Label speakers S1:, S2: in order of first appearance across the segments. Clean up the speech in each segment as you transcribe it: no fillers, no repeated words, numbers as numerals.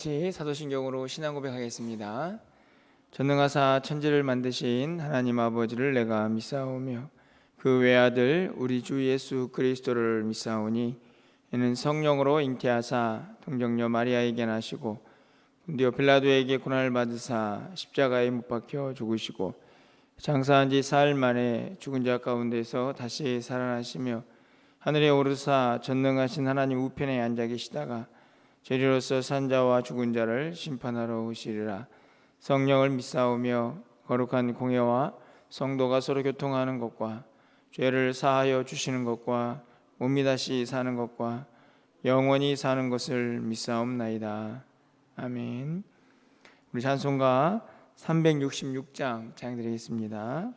S1: 같이 사도신경으로 신앙 고백하겠습니다. 전능하사 천지를 만드신 하나님 아버지를 내가 믿사오며 그 외아들 우리 주 예수 그리스도를 믿사오니 이는 성령으로 잉태하사 동정녀 마리아에게 나시고 본디오 빌라도에게 고난을 받으사 십자가에 못 박혀 죽으시고 장사한 지 사흘 만에 죽은 자 가운데서 다시 살아나시며 하늘에 오르사 전능하신 하나님 우편에 앉아 계시다가 죄리로서 산 자와 죽은 자를 심판하러 오시리라. 성령을 믿사오며 거룩한 공예와 성도가 서로 교통하는 것과 죄를 사하여 주시는 것과 몸이 다시 사는 것과 영원히 사는 것을 믿사옵나이다. 아멘. 우리 찬송가 366장 찬양드리겠습니다.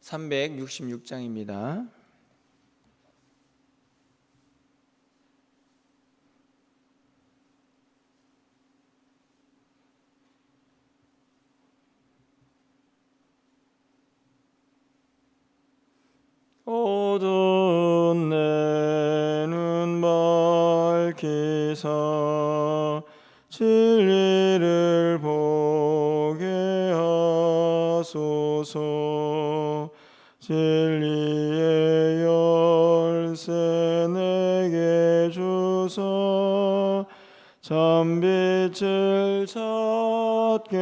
S1: 366장입니다. 어두운 내 눈 밝히사 진리를 보게 하소서. 진리의 열쇠 내게 주사 참빛을 찾게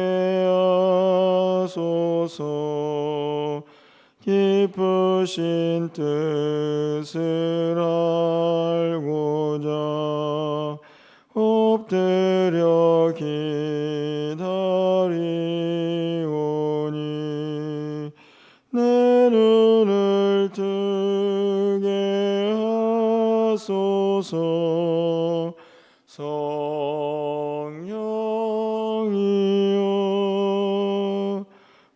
S1: 하소서. 깊으신 뜻을 알고자 엎드려 기다리오니 내 눈을 뜨게 하소서. 성령이여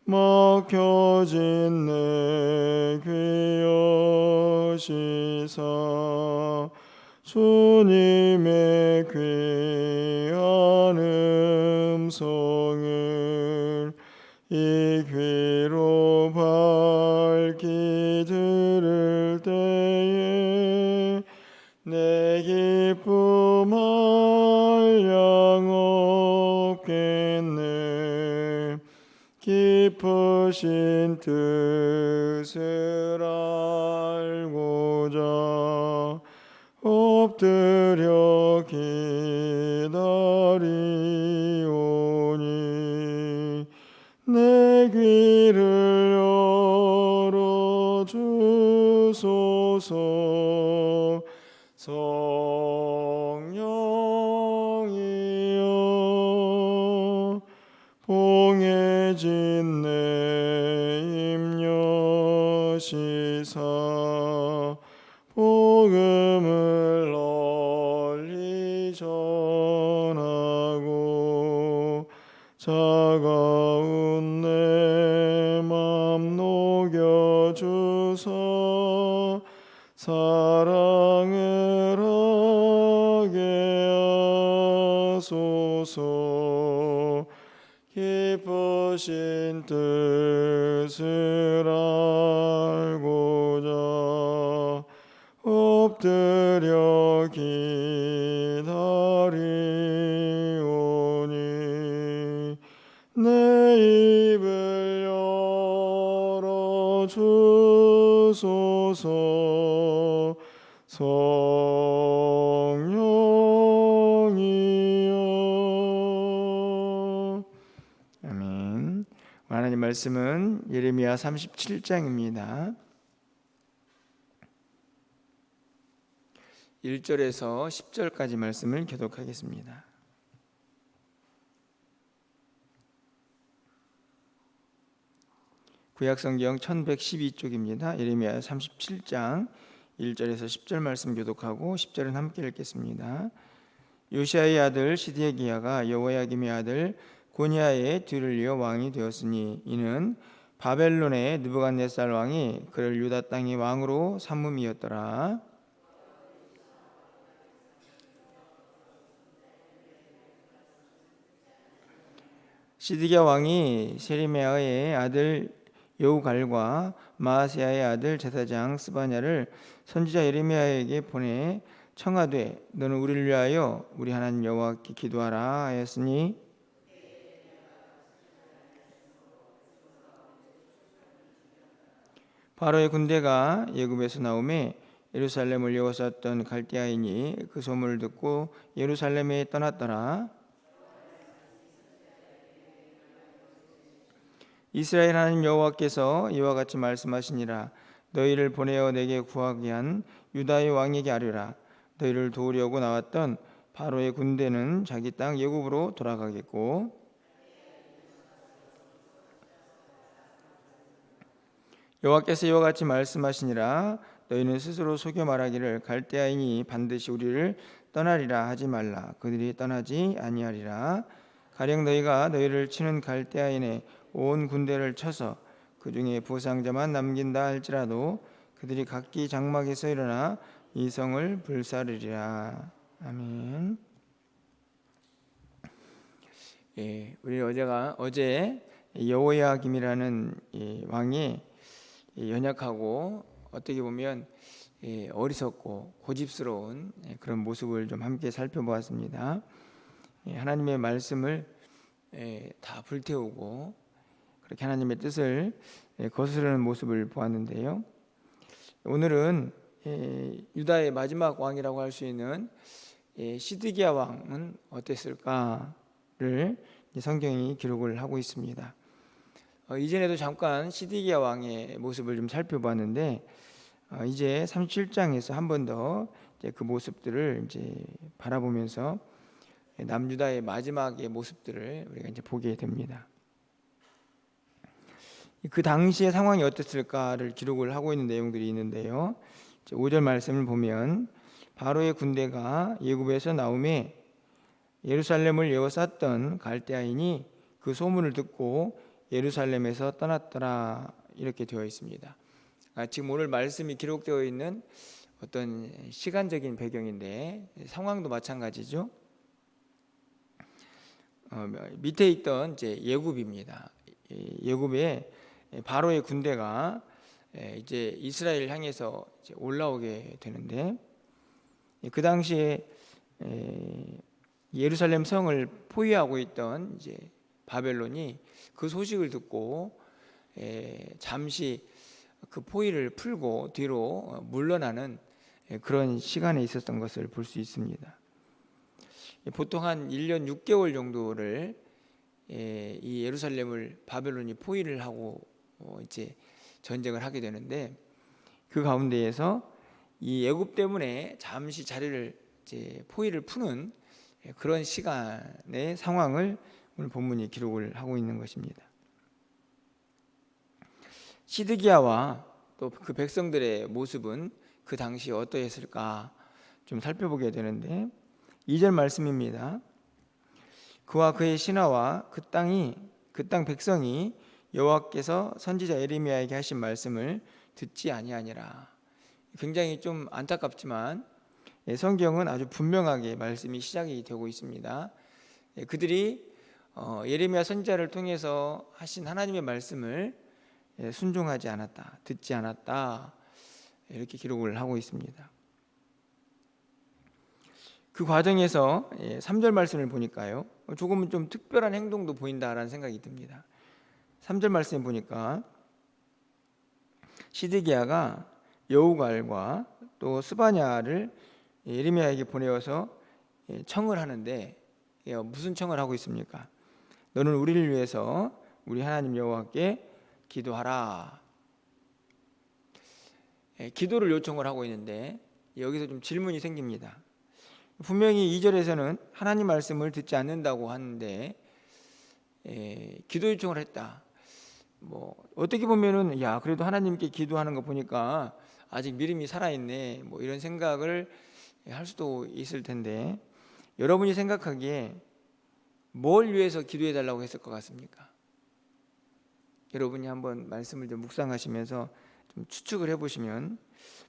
S1: 막혀진 내 귀 여시사 주님의 귀한 음성을 이 귀로 밝히 들을 때에 내 기쁨 한량 없겠네. 깊으신 뜻을 알고자 엎드려 기다리오니 내 귀를 열어주소서. 성령이여 봉해진 내 입 여시사 복음을 널리 전하고 차가운 내 맘 녹여주사 사랑을 하게 하소서. 깊으신 뜻을 알고자 엎드려 기다리오니 내 입을 열어주소서. 성령이여. 아멘. 하나님 말씀은 예레미야 37장입니다. 1절에서 10절까지 말씀을 교독하겠습니다. 구약성경 1112쪽입니다. 예레미야 37장 1절에서 10절 말씀 교독하고 10절은 함께 읽겠습니다. 요시야의 아들 시드기야가 여호야김의 아들 고니아의 뒤를 이어 왕이 되었으니 이는 바벨론의 느부갓네살 왕이 그를 유다 땅의 왕으로 삼음이었더라. 시드기야 왕이 세르미야의 아들 여우갈과 마아세야의 아들 제사장 스바냐를 선지자 예레미야에게 보내 청하되 너는 우리를 위하여 우리 하나님 여호와께 기도하라 하였으니 바로의 군대가 예굽에서 나오매 예루살렘을 에워쌌던 갈대아인이 그 소문을 듣고 예루살렘에 떠났더라. 이스라엘 하나님 여호와께서 이와 같이 말씀하시니라. 너희를 보내어 내게 구하게 한 유다의 왕에게 아뢰라. 너희를 도우려고 나왔던 바로의 군대는 자기 땅 예굽으로 돌아가겠고 여호와께서 이와 같이 말씀하시니라. 너희는 스스로 속여 말하기를 갈대아인이 반드시 우리를 떠나리라 하지 말라. 그들이 떠나지 아니하리라. 가령 너희가 너희를 치는 갈대아인의 온 군대를 쳐서 그 중에 부상자만 남긴다 할지라도 그들이 각기 장막에서 일어나 이 성을 불사르리라. 아멘. 우리 어제 여호야김이라는 왕이 연약하고 어떻게 보면 어리석고 고집스러운 그런 모습을 좀 함께 살펴보았습니다. 하나님의 말씀을 다 불태우고 그렇게 하나님의 뜻을 거스르는 모습을 보았는데요. 오늘은 유다의 마지막 왕이라고 할 수 있는 시드기야 왕은 어땠을까를 성경이 기록을 하고 있습니다. 이전에도 잠깐 시드기야 왕의 모습을 좀 살펴봤는데 이제 37장에서 한 번 더 그 모습들을 이제 바라보면서 남유다의 마지막의 모습들을 우리가 이제 보게 됩니다. 그 당시의 상황이 어땠을까를 기록을 하고 있는 내용들이 있는데요. 5절 말씀을 보면 바로의 군대가 예굽에서 나오매 예루살렘을 에워쌌던 갈대아인이 그 소문을 듣고 예루살렘에서 떠났더라 이렇게 되어 있습니다. 지금 오늘 말씀이 기록되어 있는 어떤 시간적인 배경인데 상황도 마찬가지죠. 밑에 있던 이제 예굽입니다. 예굽에 바로의 군대가 이제 이스라엘 향해서 이제 올라오게 되는데 그 당시에 예루살렘 성을 포위하고 있던 이제 바벨론이 그 소식을 듣고 잠시 그 포위를 풀고 뒤로 물러나는 그런 시간에 있었던 것을 볼 수 있습니다. 보통 한 1년 6개월 정도를 이 예루살렘을 바벨론이 포위를 하고 이제 전쟁을 하게 되는데 그 가운데에서 이 애굽 때문에 잠시 자리를 이제 포위를 푸는 그런 시간의 상황을 오늘 본문이 기록을 하고 있는 것입니다. 시드기야와 또 그 백성들의 모습은 그 당시 어떠했을까 좀 살펴보게 되는데 2절 말씀입니다. 그와 그의 신하와 그 땅 백성이 여호와께서 선지자 예레미야에게 하신 말씀을 듣지 아니하니라. 굉장히 좀 안타깝지만 성경은 아주 분명하게 말씀이 시작이 되고 있습니다. 그들이 예레미야 선지자를 통해서 하신 하나님의 말씀을 순종하지 않았다, 듣지 않았다 이렇게 기록을 하고 있습니다. 그 과정에서 3절 말씀을 보니까요 조금은 좀 특별한 행동도 보인다라는 생각이 듭니다. 3절 말씀을 보니까 시드기야가 여우갈과 또 스바냐를 예레미야에게 보내어서 청을 하는데 무슨 청을 하고 있습니까? 너는 우리를 위해서 우리 하나님 여호와께 기도하라. 기도를 요청을 하고 있는데 여기서 좀 질문이 생깁니다. 분명히 2절에서는 하나님 말씀을 듣지 않는다고 하는데 기도 요청을 했다. 뭐 어떻게 보면은 야 그래도 하나님께 기도하는 거 보니까 아직 믿음이 살아있네 뭐 이런 생각을 할 수도 있을 텐데 여러분이 생각하기에 뭘 위해서 기도해 달라고 했을 것 같습니까? 여러분이 한번 말씀을 좀 묵상하시면서 좀 추측을 해보시면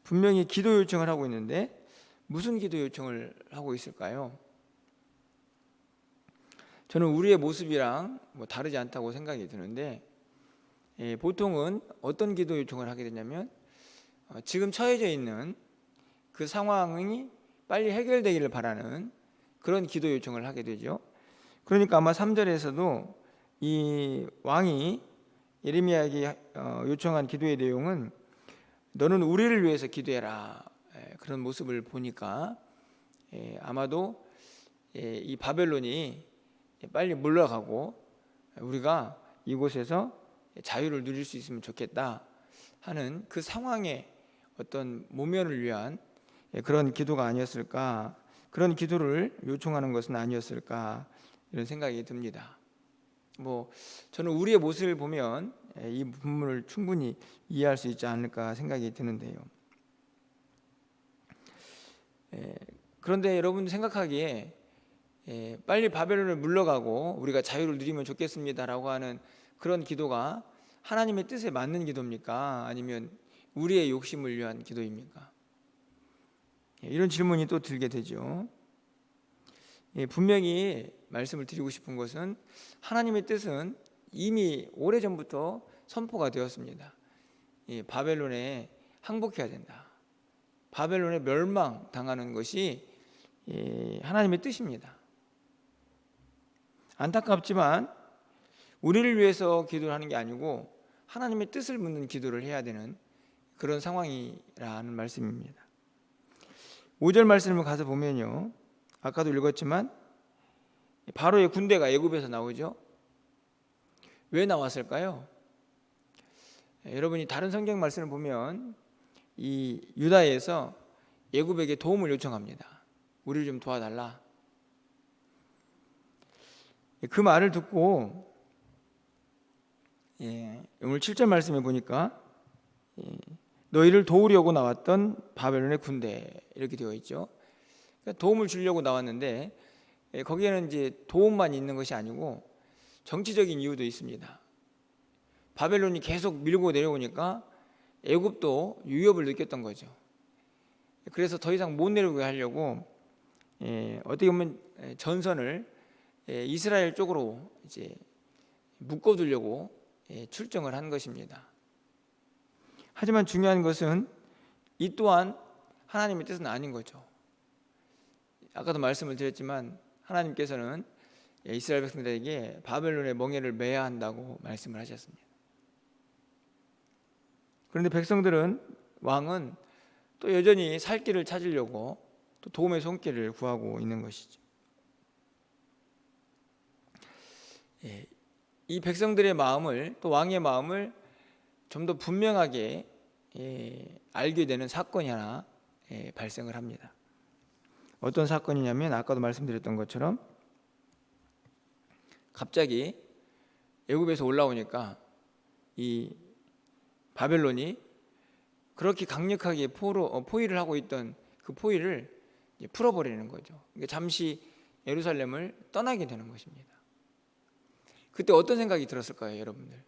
S1: 분명히 기도 요청을 하고 있는데 무슨 기도 요청을 하고 있을까요? 저는 우리의 모습이랑 뭐 다르지 않다고 생각이 드는데 보통은 어떤 기도 요청을 하게 되냐면 지금 처해져 있는 그 상황이 빨리 해결되기를 바라는 그런 기도 요청을 하게 되죠. 그러니까 아마 3절에서도 이 왕이 예레미야에게 요청한 기도의 내용은 너는 우리를 위해서 기도해라, 그런 모습을 보니까 아마도 이 바벨론이 빨리 물러가고 우리가 이곳에서 자유를 누릴 수 있으면 좋겠다 하는 그 상황의 어떤 모면을 위한 그런 기도가 아니었을까, 그런 기도를 요청하는 것은 아니었을까, 이런 생각이 듭니다. 저는 우리의 모습을 보면 이 부분을 충분히 이해할 수 있지 않을까 생각이 드는데요. 그런데 여러분 생각하기에 빨리 바벨론을 물러가고 우리가 자유를 누리면 좋겠습니다라고 하는 그런 기도가 하나님의 뜻에 맞는 기도입니까? 아니면 우리의 욕심을 위한 기도입니까? 이런 질문이 또 들게 되죠. 분명히 말씀을 드리고 싶은 것은 하나님의 뜻은 이미 오래전부터 선포가 되었습니다. 바벨론에 항복해야 된다. 바벨론에 멸망당하는 것이 하나님의 뜻입니다. 안타깝지만 우리를 위해서 기도를 하는 게 아니고 하나님의 뜻을 묻는 기도를 해야 되는 그런 상황이라는 말씀입니다. 5절 말씀을 가서 보면요, 아까도 읽었지만 바로의 군대가 애굽에서 나오죠. 왜 나왔을까요? 여러분이 다른 성경 말씀을 보면 이 유다에서 애굽에게 도움을 요청합니다. 우리를 좀 도와달라. 그 말을 듣고 오늘 7절 말씀에 보니까 너희를 도우려고 나왔던 바벨론의 군대, 이렇게 되어 있죠. 그러니까 도움을 주려고 나왔는데 거기에는 이제 도움만 있는 것이 아니고 정치적인 이유도 있습니다. 바벨론이 계속 밀고 내려오니까 애굽도 위협을 느꼈던 거죠. 그래서 더 이상 못 내려오게 하려고 어떻게 보면 전선을 이스라엘 쪽으로 이제 묶어두려고 출정을 한 것입니다. 하지만 중요한 것은 이 또한 하나님의 뜻은 아닌 거죠. 아까도 말씀을 드렸지만 하나님께서는 이스라엘 백성들에게 바벨론의 멍에를 매야 한다고 말씀을 하셨습니다. 그런데 백성들은, 왕은 또 여전히 살 길을 찾으려고 또 도움의 손길을 구하고 있는 것이죠. 이 백성들의 마음을, 또 왕의 마음을 좀 더 분명하게 알게 되는 사건이 하나 발생을 합니다. 어떤 사건이냐면 아까도 말씀드렸던 것처럼 갑자기 애굽에서 올라오니까 이 바벨론이 그렇게 강력하게 포위를 하고 있던 그 포위를 풀어버리는 거죠. 그러니까 잠시 예루살렘을 떠나게 되는 것입니다. 그때 어떤 생각이 들었을까요, 여러분들?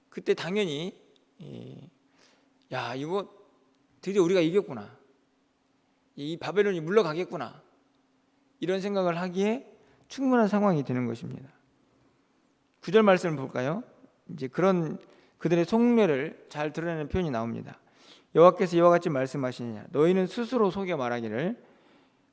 S1: 그때 당연히 야, 이거 드디어 우리가 이겼구나, 이 바벨론이 물러가겠구나, 이런 생각을 하기에 충분한 상황이 되는 것입니다. 9절 말씀을 볼까요? 이제 그런 그들의 속내를 잘 드러내는 표현이 나옵니다. 여호와께서 이와 같이 말씀하시느냐, 너희는 스스로 속여 말하기를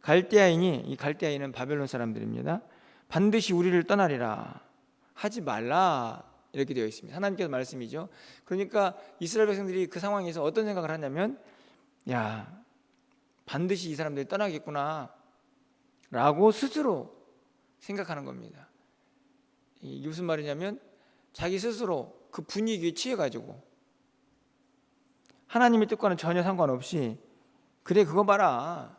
S1: 갈대아인이, 이 갈대아인은 바벨론 사람들입니다, 반드시 우리를 떠나리라 하지 말라, 이렇게 되어 있습니다. 하나님께서 말씀이죠. 그러니까 이스라엘 백성들이 그 상황에서 어떤 생각을 하냐면, 야, 반드시 이 사람들이 떠나겠구나 라고 스스로 생각하는 겁니다. 이게 무슨 말이냐면 자기 스스로 그 분위기에 취해가지고 하나님의 뜻과는 전혀 상관없이, 그래 그거 봐라,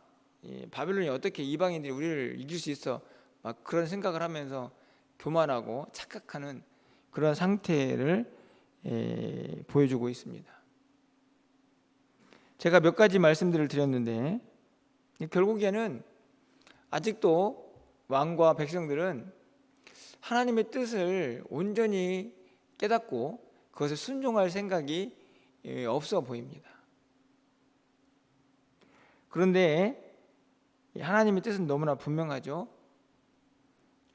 S1: 바벨론이 어떻게 이방인들이 우리를 이길 수 있어, 막 그런 생각을 하면서 교만하고 착각하는 그런 상태를 보여주고 있습니다. 제가 몇 가지 말씀들을 드렸는데 결국에는 아직도 왕과 백성들은 하나님의 뜻을 온전히 깨닫고 그것을 순종할 생각이 없어 보입니다. 그런데 하나님의 뜻은 너무나 분명하죠.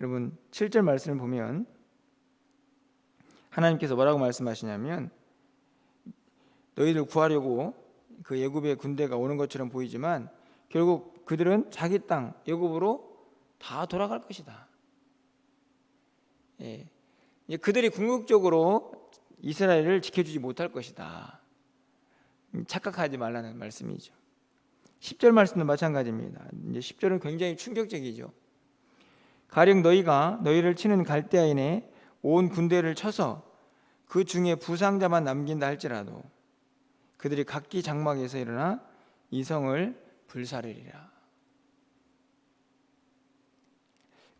S1: 여러분 7절 말씀을 보면 하나님께서 뭐라고 말씀하시냐면 너희들 구하려고 그 애굽의 군대가 오는 것처럼 보이지만 결국 그들은 자기 땅 애굽으로 다 돌아갈 것이다. 예. 그들이 궁극적으로 이스라엘을 지켜주지 못할 것이다. 착각하지 말라는 말씀이죠. 10절 말씀도 마찬가지입니다. 이제 10절은 굉장히 충격적이죠. 가령 너희가 너희를 치는 갈대아인에 온 군대를 쳐서 그 중에 부상자만 남긴다 할지라도 그들이 각기 장막에서 일어나 이 성을 불사르리라.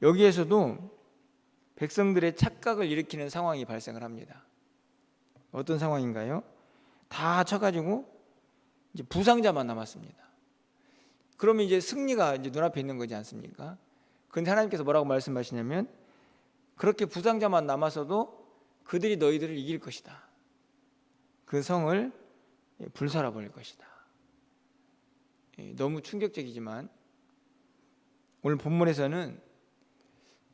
S1: 여기에서도 백성들의 착각을 일으키는 상황이 발생을 합니다. 어떤 상황인가요? 다 쳐가지고 이제 부상자만 남았습니다. 그러면 이제 승리가 이제 눈앞에 있는 거지 않습니까? 그런데 하나님께서 뭐라고 말씀하시냐면 그렇게 부상자만 남았어도 그들이 너희들을 이길 것이다. 그 성을 불살아 버릴 것이다. 너무 충격적이지만 오늘 본문에서는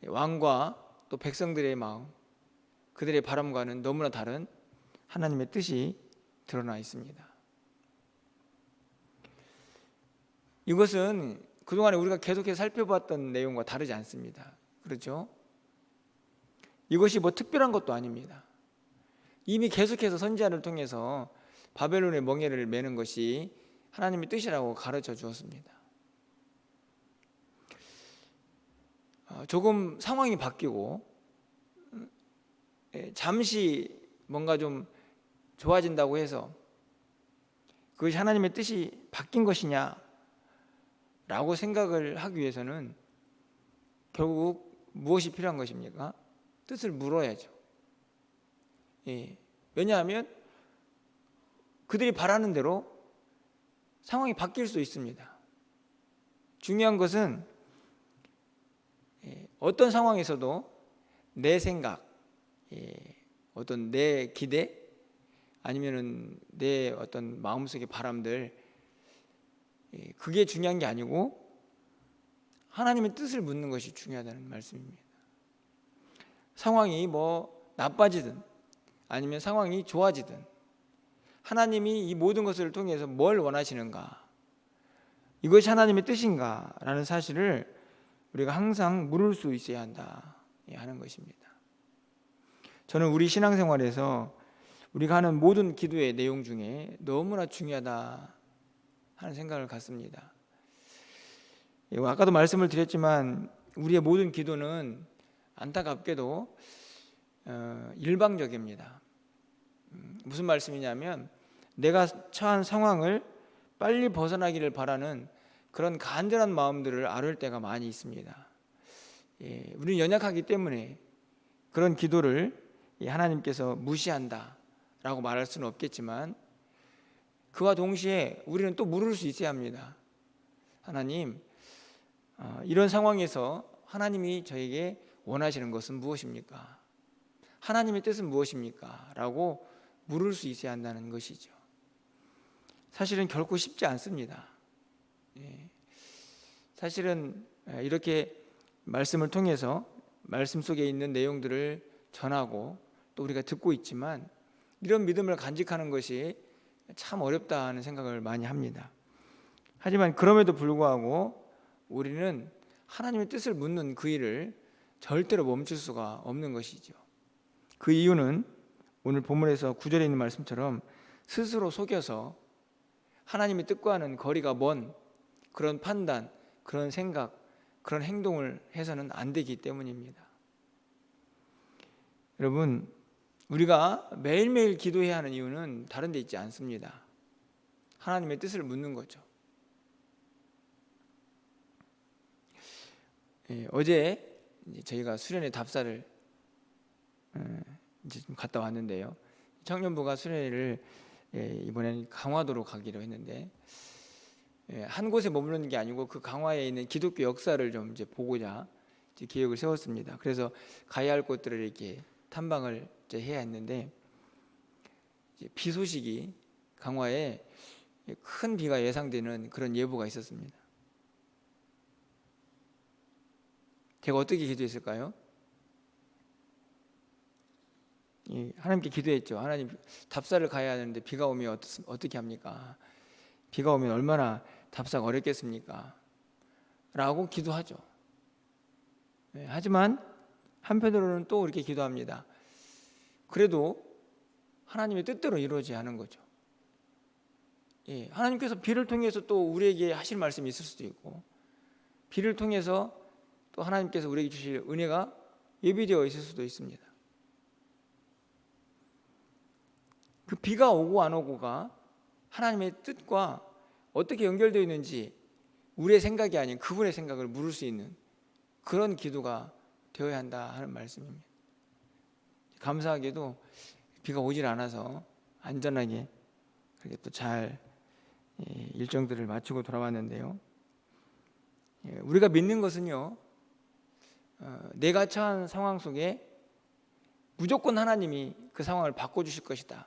S1: 왕과 또 백성들의 마음, 그들의 바람과는 너무나 다른 하나님의 뜻이 드러나 있습니다. 이것은 그동안에 우리가 계속해서 살펴봤던 내용과 다르지 않습니다. 그렇죠? 이것이 뭐 특별한 것도 아닙니다. 이미 계속해서 선지자를 통해서 바벨론의 멍에를 매는 것이 하나님의 뜻이라고 가르쳐 주었습니다. 조금 상황이 바뀌고 잠시 뭔가 좀 좋아진다고 해서 그것이 하나님의 뜻이 바뀐 것이냐 라고 생각을 하기 위해서는 결국 무엇이 필요한 것입니까? 뜻을 물어야죠. 왜냐하면 그들이 바라는 대로 상황이 바뀔 수 있습니다. 중요한 것은 어떤 상황에서도 내 생각, 어떤 내 기대, 아니면은 내 어떤 마음속의 바람들, 그게 중요한 게 아니고 하나님의 뜻을 묻는 것이 중요하다는 말씀입니다. 상황이 뭐 나빠지든 아니면 상황이 좋아지든 하나님이 이 모든 것을 통해서 뭘 원하시는가, 이것이 하나님의 뜻인가 라는 사실을 우리가 항상 물을 수 있어야 한다 하는 것입니다. 저는 우리 신앙생활에서 우리가 하는 모든 기도의 내용 중에 너무나 중요하다 하는 생각을 갖습니다. 아까도 말씀을 드렸지만 우리의 모든 기도는 안타깝게도 일방적입니다. 무슨 말씀이냐면 내가 처한 상황을 빨리 벗어나기를 바라는 그런 간절한 마음들을 아뢰을 때가 많이 있습니다. 우리는 연약하기 때문에 그런 기도를 하나님께서 무시한다 라고 말할 수는 없겠지만 그와 동시에 우리는 또 물을 수 있어야 합니다. 하나님, 이런 상황에서 하나님이 저에게 원하시는 것은 무엇입니까? 하나님의 뜻은 무엇입니까? 라고 물을 수 있어야 한다는 것이죠. 사실은 결코 쉽지 않습니다. 사실은 이렇게 말씀을 통해서 말씀 속에 있는 내용들을 전하고 또 우리가 듣고 있지만 이런 믿음을 간직하는 것이 참 어렵다 하는 생각을 많이 합니다. 하지만 그럼에도 불구하고 우리는 하나님의 뜻을 묻는 그 일을 절대로 멈출 수가 없는 것이죠. 그 이유는 오늘 본문에서 9절에 있는 말씀처럼 스스로 속여서 하나님의 뜻과는 거리가 먼 그런 판단, 그런 생각, 그런 행동을 해서는 안 되기 때문입니다. 여러분, 우리가 매일매일 기도해야 하는 이유는 다른 데 있지 않습니다. 하나님의 뜻을 묻는 거죠. 어제 저희가 수련회 답사를 이제 좀 갔다 왔는데요. 청년부가 수련회를 이번에는 강화도로 가기로 했는데 한 곳에 머무르는 게 아니고 그 강화에 있는 기독교 역사를 좀 이제 보고자 이제 계획을 세웠습니다. 그래서 가야 할 곳들을 이렇게 탐방을 이제 해야 했는데 이제 비 소식이 강화에 큰 비가 예상되는 그런 예보가 있었습니다. 제가 어떻게 기도했을까요? 하나님께 기도했죠. 하나님, 답사를 가야 하는데 비가 오면 어떻게 합니까? 비가 오면 얼마나 답사가 어렵겠습니까? 라고 기도하죠. 하지만 한편으로는 또 이렇게 기도합니다. 그래도 하나님의 뜻대로 이루어져야 하는 거죠. 하나님께서 비를 통해서 또 우리에게 하실 말씀이 있을 수도 있고, 비를 통해서 또 하나님께서 우리에게 주실 은혜가 예비되어 있을 수도 있습니다. 그 비가 오고 안 오고가 하나님의 뜻과 어떻게 연결되어 있는지 우리의 생각이 아닌 그분의 생각을 물을 수 있는 그런 기도가 되어야 한다 하는 말씀입니다. 감사하게도 비가 오질 않아서 안전하게 그렇게 또 잘 일정들을 마치고 돌아왔는데요. 우리가 믿는 것은요, 내가 처한 상황 속에 무조건 하나님이 그 상황을 바꿔주실 것이다,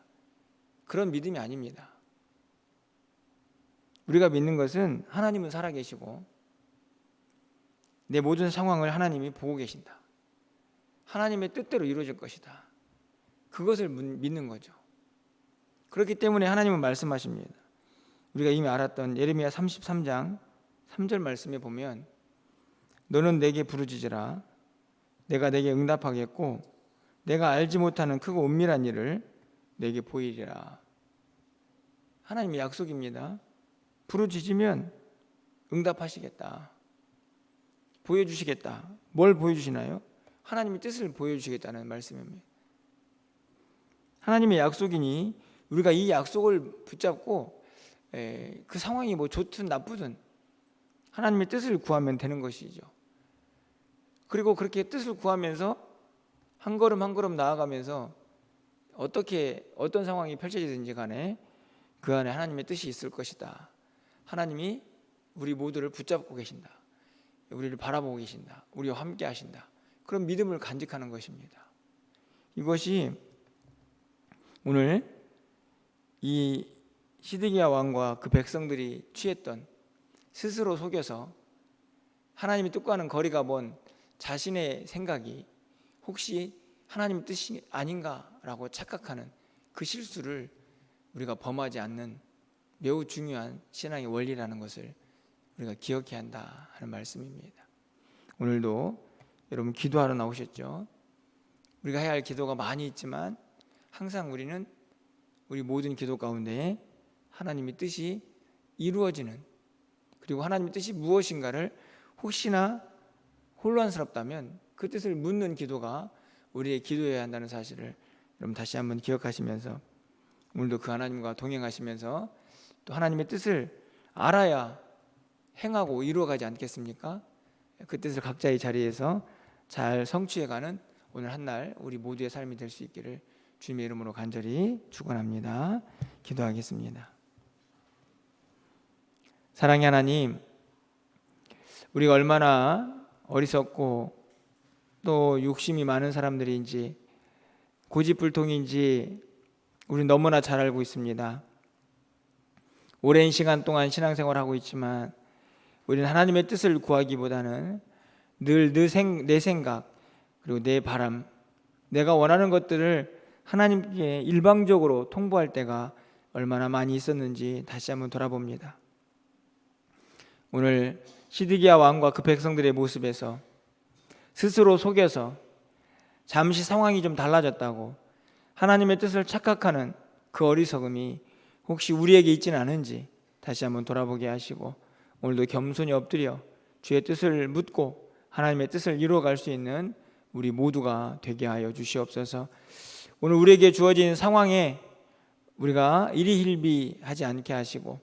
S1: 그런 믿음이 아닙니다. 우리가 믿는 것은 하나님은 살아계시고 내 모든 상황을 하나님이 보고 계신다, 하나님의 뜻대로 이루어질 것이다, 그것을 믿는 거죠. 그렇기 때문에 하나님은 말씀하십니다. 우리가 이미 알았던 예레미야 33장 3절 말씀에 보면, 너는 내게 부르짖으라, 내가 내게 응답하겠고 내가 알지 못하는 크고 은밀한 일을 내게 보이리라. 하나님의 약속입니다. 부르짖으면 응답하시겠다, 보여주시겠다. 뭘 보여주시나요? 하나님의 뜻을 보여주시겠다는 말씀입니다. 하나님의 약속이니 우리가 이 약속을 붙잡고 그 상황이 뭐 좋든 나쁘든 하나님의 뜻을 구하면 되는 것이죠. 그리고 그렇게 뜻을 구하면서 한 걸음 한 걸음 나아가면서 어떤 상황이 펼쳐지든지 간에 그 안에 하나님의 뜻이 있을 것이다, 하나님이 우리 모두를 붙잡고 계신다, 우리를 바라보고 계신다, 우리와 함께 하신다, 그런 믿음을 간직하는 것입니다. 이것이 오늘 이 시드기야 왕과 그 백성들이 취했던, 스스로 속여서 하나님의 뜻과는 거리가 먼 자신의 생각이 혹시 하나님의 뜻이 아닌가라고 착각하는 그 실수를 우리가 범하지 않는 매우 중요한 신앙의 원리라는 것을 우리가 기억해야 한다 하는 말씀입니다. 오늘도 여러분 기도하러 나오셨죠? 우리가 해야 할 기도가 많이 있지만 항상 우리는 우리 모든 기도 가운데 하나님의 뜻이 이루어지는, 그리고 하나님의 뜻이 무엇인가를 혹시나 혼란스럽다면 그 뜻을 묻는 기도가 우리의 기도해야 한다는 사실을 여러분 다시 한번 기억하시면서, 오늘도 그 하나님과 동행하시면서 또 하나님의 뜻을 알아야 행하고 이루어가지 않겠습니까? 그 뜻을 각자의 자리에서 잘 성취해가는 오늘 한날 우리 모두의 삶이 될 수 있기를 주님의 이름으로 간절히 축원합니다. 기도하겠습니다. 사랑의 하나님, 우리가 얼마나 어리석고 또 욕심이 많은 사람들인지 고집불통인지 우리는 너무나 잘 알고 있습니다. 오랜 시간 동안 신앙생활하고 있지만 우리는 하나님의 뜻을 구하기보다는 늘 내 생각 그리고 내 바람, 내가 원하는 것들을 하나님께 일방적으로 통보할 때가 얼마나 많이 있었는지 다시 한번 돌아봅니다. 오늘 시드기야 왕과 그 백성들의 모습에서 스스로 속여서 잠시 상황이 좀 달라졌다고 하나님의 뜻을 착각하는 그 어리석음이 혹시 우리에게 있지는 않은지 다시 한번 돌아보게 하시고, 오늘도 겸손히 엎드려 주의 뜻을 묻고 하나님의 뜻을 이루어갈 수 있는 우리 모두가 되게 하여 주시옵소서. 오늘 우리에게 주어진 상황에 우리가 이리힐비하지 않게 하시고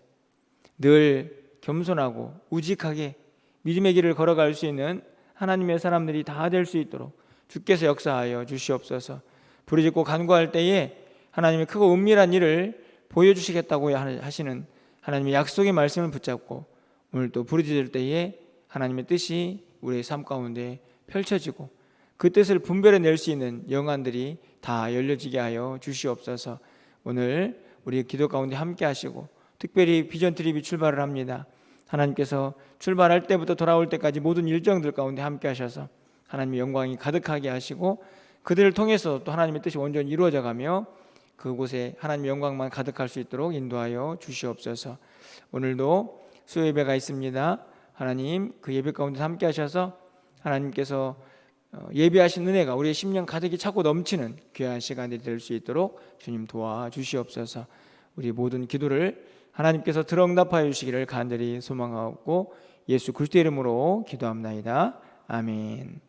S1: 늘 겸손하고 우직하게 믿음의 길을 걸어갈 수 있는 하나님의 사람들이 다 될 수 있도록 주께서 역사하여 주시옵소서. 부르짖고 간구할 때에 하나님의 크고 은밀한 일을 보여주시겠다고 하시는 하나님의 약속의 말씀을 붙잡고 오늘 또 부르짖을 때에 하나님의 뜻이 우리의 삶 가운데 펼쳐지고 그 뜻을 분별해낼 수 있는 영안들이 다 열려지게 하여 주시옵소서. 오늘 우리 기도 가운데 함께 하시고 특별히 비전 트립이 출발을 합니다. 하나님께서 출발할 때부터 돌아올 때까지 모든 일정들 가운데 함께 하셔서 하나님의 영광이 가득하게 하시고 그들을 통해서 또 하나님의 뜻이 온전히 이루어져가며 그곳에 하나님의 영광만 가득할 수 있도록 인도하여 주시옵소서. 오늘도 수요 예배가 있습니다. 하나님 그 예배 가운데 함께 하셔서 하나님께서 예배하신 은혜가 우리의 심령 가득히 차고 넘치는 귀한 시간이 될 수 있도록 주님 도와주시옵소서. 우리 모든 기도를 하나님께서 들어응답하여 주시기를 간절히 소망하고 예수 그리스도의 이름으로 기도합나이다. 아멘.